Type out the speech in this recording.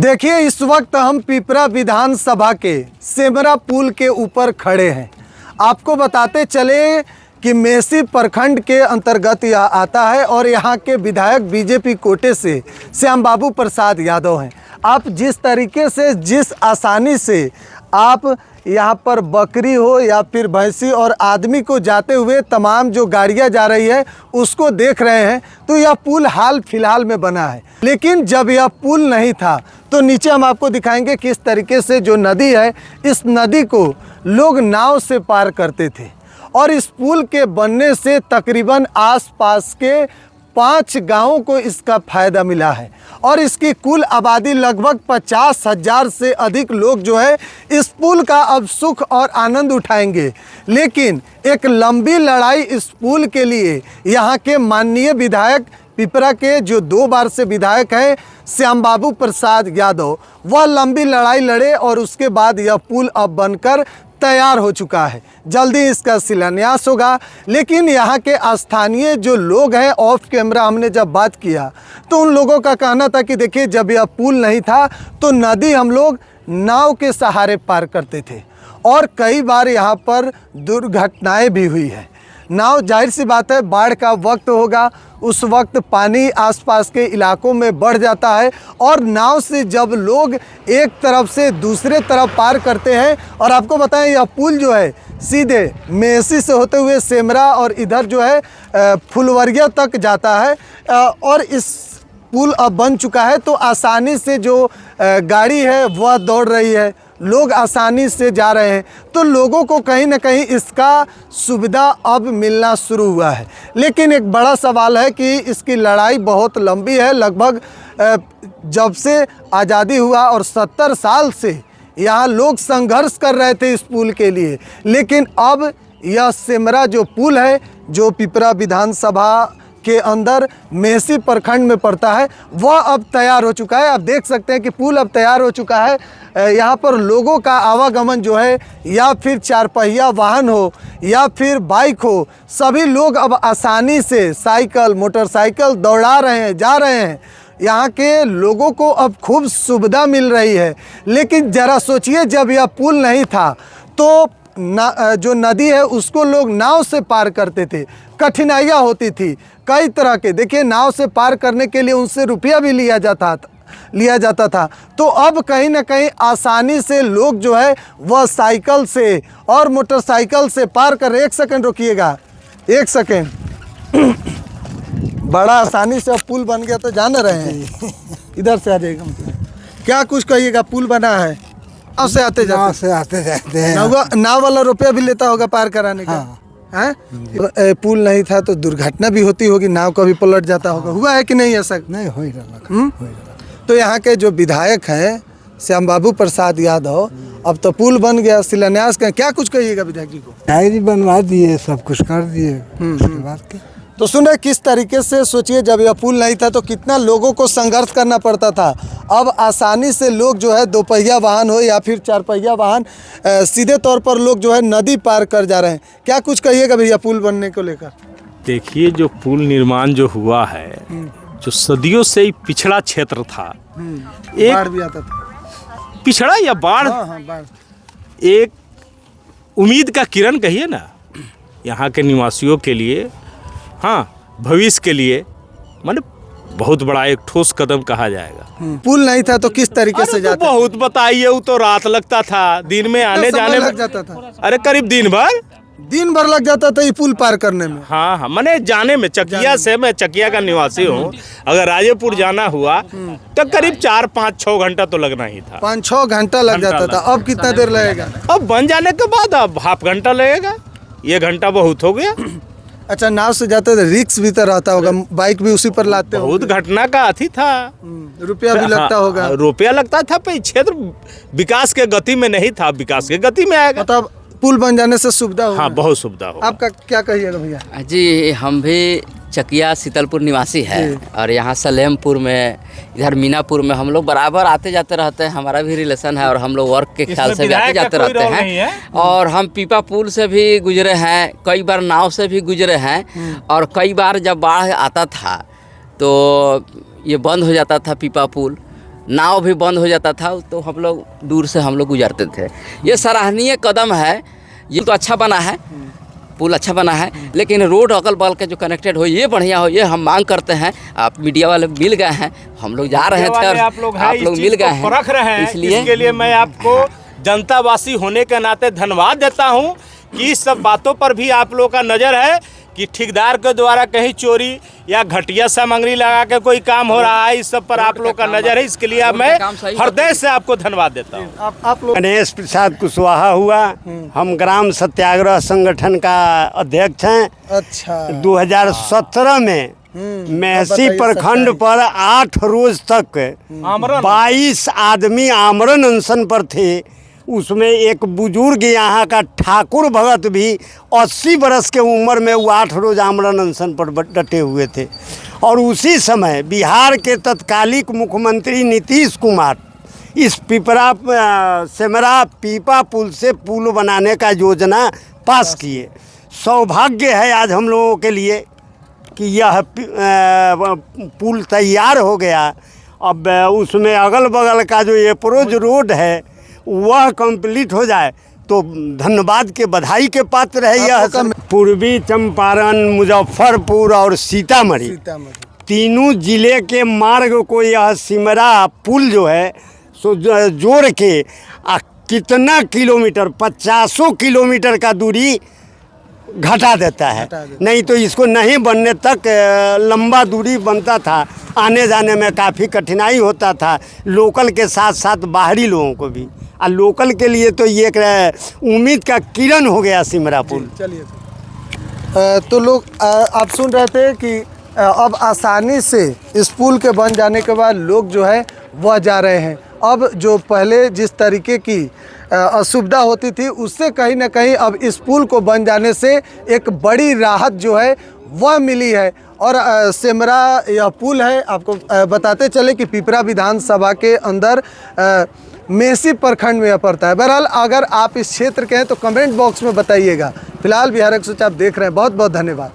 देखिए, इस वक्त हम पिपरा विधानसभा के सेमरा पुल के ऊपर खड़े हैं। आपको बताते चले कि मेसी प्रखंड के अंतर्गत यह आता है और यहाँ के विधायक बीजेपी कोटे से श्याम बाबू प्रसाद यादव हैं। आप जिस तरीके से, जिस आसानी से आप यहाँ पर बकरी हो या फिर भैंसी और आदमी को जाते हुए तमाम जो गाड़ियाँ जा रही है उसको देख रहे हैं, तो यह पुल हाल फिलहाल में बना है। लेकिन जब यह पुल नहीं था तो नीचे हम आपको दिखाएंगे किस तरीके से जो नदी है, इस नदी को लोग नाव से पार करते थे और इस पुल के बनने से तकरीबन आसपास के 5 गांवों को इसका फ़ायदा मिला है और इसकी कुल आबादी लगभग 50,000 से अधिक लोग जो है इस पुल का अब सुख और आनंद उठाएंगे। लेकिन एक लंबी लड़ाई इस पुल के लिए यहाँ के माननीय विधायक पिपरा के जो 2 बार से विधायक हैं श्याम बाबू प्रसाद यादव, वह लंबी लड़ाई लड़े और उसके बाद यह पुल अब बनकर तैयार हो चुका है। जल्दी इसका शिलान्यास होगा। लेकिन यहाँ के स्थानीय जो लोग हैं, ऑफ कैमरा हमने जब बात किया तो उन लोगों का कहना था कि देखिए, जब यह पुल नहीं था तो नदी हम लोग नाव के सहारे पार करते थे और कई बार यहाँ पर दुर्घटनाएं भी हुई है। नाव, जाहिर सी बात है, बाढ़ का वक्त होगा, उस वक्त पानी आसपास के इलाकों में बढ़ जाता है और नाव से जब लोग एक तरफ से दूसरे तरफ पार करते हैं, और आपको बताएं यह पुल जो है सीधे मेसी से होते हुए सेमरा और इधर जो है फुलवरिया तक जाता है और इस पुल अब बन चुका है तो आसानी से जो गाड़ी है वह दौड़ रही है, लोग आसानी से जा रहे हैं, तो लोगों को कहीं ना कहीं इसका सुविधा अब मिलना शुरू हुआ है। लेकिन एक बड़ा सवाल है कि इसकी लड़ाई बहुत लंबी है। लगभग जब से आज़ादी हुआ और 70 साल से यहाँ लोग संघर्ष कर रहे थे इस पुल के लिए। लेकिन अब यह सेमरा जो पुल है, जो पिपरा विधानसभा के अंदर मेसी प्रखंड में पड़ता है, वह अब तैयार हो चुका है। आप देख सकते हैं कि पुल अब तैयार हो चुका है। यहाँ पर लोगों का आवागमन जो है, या फिर 4 पहिया वाहन हो या फिर बाइक हो, सभी लोग अब आसानी से साइकिल, मोटरसाइकिल दौड़ा रहे हैं, जा रहे हैं। यहाँ के लोगों को अब खूब सुविधा मिल रही है। लेकिन ज़रा सोचिए, जब यह पुल नहीं था तो जो नदी है उसको लोग नाव से पार करते थे, कठिनाइयाँ होती थी कई तरह के। देखिए, नाव से पार करने के लिए उनसे रुपया भी लिया जाता था। तो अब कहीं ना कहीं आसानी से लोग जो है वह साइकिल से और मोटरसाइकिल से पार कर। 1 सेकंड रुकिएगा, 1 सेकंड। बड़ा आसानी से अब पुल बन गया, तो जान रहे हैं। इधर से आ जाएगा, क्या कुछ कहिएगा, पुल बना है, नाव से आते जाते हैं। नाव वाला रुपया भी लेता होगा पार कराने का। हाँ। पुल नहीं था तो दुर्घटना भी होती होगी, नाव कभी पलट जाता होगा। हुआ है कि नहीं ऐसा? नहीं हो रहा। तो यहाँ के जो विधायक हैं श्याम बाबू प्रसाद यादव, अब तो पुल बन गया, शिलान्यास का क्या कुछ कहिएगा विधायक जी को? डायरी बनवा दिए, सब कुछ कर दिए। उसके बाद के तो सुने किस तरीके से, सोचिए जब यह पुल नहीं था तो कितना लोगों को संघर्ष करना पड़ता था। अब आसानी से लोग जो है 2 पहिया वाहन हो या फिर 4 पहिया वाहन, सीधे तौर पर लोग जो है नदी पार कर जा रहे हैं। क्या कुछ कहिएगा भैया पुल बनने को लेकर? देखिए, जो पुल निर्माण जो हुआ है, जो सदियों से ही पिछड़ा क्षेत्र था, एक बाढ़ भी आता था, पिछड़ा या बाढ़, बाढ़ एक उम्मीद का किरण कहिए ना यहाँ के निवासियों के लिए, हाँ, भविष्य के लिए, माने बहुत बड़ा एक ठोस कदम कहा जाएगा। पुल नहीं था तो किस तरीके से जाते? बहुत बताइए, वो तो रात लगता था, दिन में आने जाने लग जाता था। अरे करीब दिन भर लग जाता था ये पुल पार करने में। हाँ, मैंने जाने में चकिया से, मैं चकिया का निवासी हूँ, अगर राजेपुर जाना हुआ तो करीब 4, 5, 6 घंटा तो लगना ही था। 5-6 घंटा लग जाता था। अब कितना देर लगेगा? अब बन जाने के बाद अब ½ घंटा लगेगा, 1 घंटा बहुत हो गया। अच्छा, नाव से जाते थे, रिक्स भी तो रहता होगा, बाइक भी उसी पर लाते हो? बहुत घटना का अथी था, रुपया भी लगता होगा। रुपया लगता था, पर क्षेत्र विकास के गति में नहीं था, विकास के गति में आएगा। मतलब पुल बन जाने से सुविधा हो। हाँ, बहुत सुविधा हो। आपका क्या कहिएगा भैया? जी, हम भी चकिया शीतलपुर निवासी है और यहाँ सलेमपुर में, इधर मीनापुर में हम लोग बराबर आते जाते रहते हैं। हमारा भी रिलेशन है और हम लोग वर्क के ख्याल से भी आते जाते रहते हैं। और हम पीपा पुल से भी गुजरे हैं, कई बार नाव से भी गुजरे हैं। और कई बार जब बाढ़ आता था तो ये बंद हो जाता था पीपा पुल, नाव भी बंद हो जाता था तो हम लोग दूर से हम लोग गुजरते थे। ये सराहनीय कदम है, ये तो अच्छा बना है, पुल अच्छा बना है, लेकिन रोड अगल बगल के जो कनेक्टेड हो ये बढ़िया हो, ये हम मांग करते हैं। आप मीडिया वाले मिल गए हैं, हम लोग जा रहे थे और आप लोग मिल गए हैं, परख रहे हैं, इसलिए इसके लिए मैं आपको जनतावासी होने के नाते धन्यवाद देता हूं कि इस सब बातों पर भी आप लोगों का नज़र है कि ठेकेदार के द्वारा कहीं चोरी या घटिया सामग्री लगा के कोई काम हो रहा है, इस सब पर आप लोग का नज़र है, इसके लिए मैं हृदय से आपको धन्यवाद देता हूँ। आप लोग गणेश प्रसाद कुशवाहा हुआ, हम ग्राम सत्याग्रह संगठन का अध्यक्ष हैं। अच्छा 2017 में मेहसी प्रखंड पर 8 रोज तक 22 आदमी आमरण अनशन पर थे। उसमें एक बुजुर्ग यहाँ का ठाकुर भगत भी 80 बरस के उम्र में वो 8 रोज आमरण अनशन पर डटे हुए थे। और उसी समय बिहार के तत्कालिक मुख्यमंत्री नीतीश कुमार इस सेमरा पीपा पुल से पुल बनाने का योजना पास किए। सौभाग्य है आज हम लोगों के लिए कि यह पुल तैयार हो गया। अब उसमें अगल बगल का जो अप्रोच रोड है वह कंप्लीट हो जाए तो धन्यवाद के बधाई के पात्र है। यह पूर्वी चंपारण, मुजफ्फरपुर और सीतामढ़ी तीनों जिले के मार्ग को यह सिमरा पुल जो है सो जोड़ के कितना किलोमीटर 50 किलोमीटर का दूरी घटा देता है। नहीं तो इसको नहीं बनने तक लंबा दूरी बनता था, आने जाने में काफ़ी कठिनाई होता था, लोकल के साथ साथ बाहरी लोगों को भी। और लोकल के लिए तो ये उम्मीद का किरण हो गया सिमरा पुल। चलिए तो लोग आप सुन रहे थे कि अब आसानी से इस पुल के बन जाने के बाद लोग जो है वह जा रहे हैं। अब जो पहले जिस तरीके की असुविधा होती थी उससे कहीं ना कहीं अब इस पुल को बन जाने से एक बड़ी राहत जो है वह मिली है। और सेमरा यह पुल है, आपको बताते चले कि पिपरा विधानसभा के अंदर मेहसी प्रखंड में यह पड़ता है। बहरहाल अगर आप इस क्षेत्र के हैं तो कमेंट बॉक्स में बताइएगा। फिलहाल बिहार 104 आप देख रहे हैं, बहुत बहुत धन्यवाद।